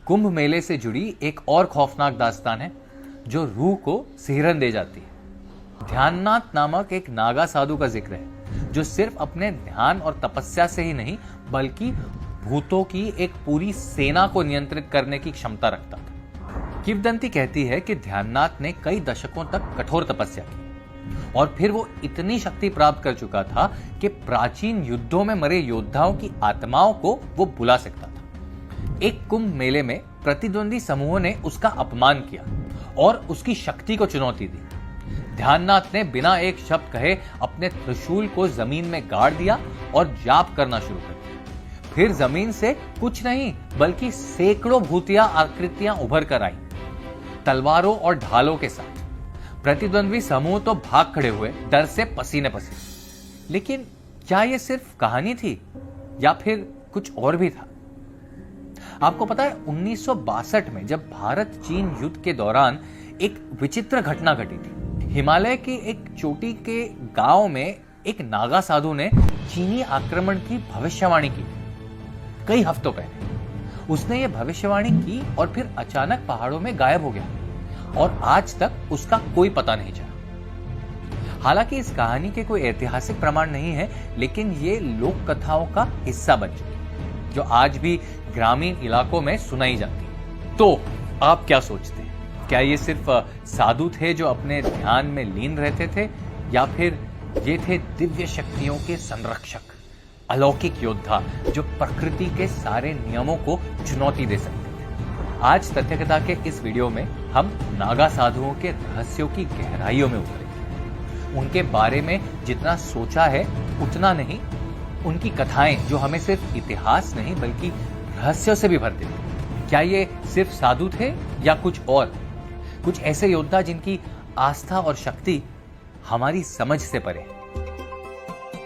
कुंभ मेले से जुड़ी एक और खौफनाक दास्तान है जो रूह को सिहरन दे जाती है। ध्याननाथ नामक एक नागा साधु का जिक्र है जो सिर्फ अपने ध्यान और तपस्या से ही नहीं बल्कि भूतों की एक पूरी सेना को नियंत्रित करने की क्षमता रखता था। किंवदंती कहती है कि ध्याननाथ ने कई दशकों तक कठोर तपस्या की और फिर वो इतनी शक्ति प्राप्त कर चुका था कि प्राचीन युद्धों में मरे योद्धाओं की आत्माओं को वो बुला सकता था। एक कुंभ मेले में प्रतिद्वंदी समूहों ने उसका अपमान किया और उसकी शक्ति को चुनौती दी। ध्याननाथ ने बिना एक शब्द कहे अपने त्रिशूल को जमीन में गाड़ दिया और जाप करना शुरू कर दिया। फिर जमीन से कुछ नहीं बल्कि सैकड़ों भूतिया आकृतियां उभर कर आई, तलवारों और ढालों के साथ। प्रतिद्वंदी समूह तो भाग खड़े हुए, डर से पसीने पसीने। लेकिन क्या यह सिर्फ कहानी थी या फिर कुछ और भी था? आपको पता है 1962 में जब भारत चीन युद्ध के दौरान एक विचित्र घटना घटी थी। हिमालय की एक चोटी के गांव में एक नागा साधु ने चीनी आक्रमण की भविष्यवाणी की। कई हफ्तों पहले उसने यह भविष्यवाणी की और फिर अचानक पहाड़ों में गायब हो गया और आज तक उसका कोई पता नहीं चला। हालांकि इस कहानी के कोई ऐतिहासिक प्रमाण नहीं है, लेकिन ये लोक कथाओं का हिस्सा बन चुकी है जो आज भी ग्रामीण इलाकों में सुनाई जाती है। तो आप क्या सोचते हैं? क्या ये सिर्फ साधु थे जो अपने ध्यान में लीन रहते थे या फिर ये थे दिव्य शक्तियों के संरक्षक, अलौकिक योद्धा जो प्रकृति के सारे नियमों को चुनौती दे सकते थे? आज तथ्यकथा के इस वीडियो में हम नागा साधुओं के रहस्यों की गहराइयों में उतरेंगे। उनके बारे में जितना सोचा है उतना नहीं, उनकी कथाएं जो हमें सिर्फ इतिहास नहीं बल्कि रहस्यों से भी भर देती। क्या ये सिर्फ साधु थे या कुछ और, कुछ ऐसे योद्धा जिनकी आस्था और शक्ति हमारी समझ से परे है?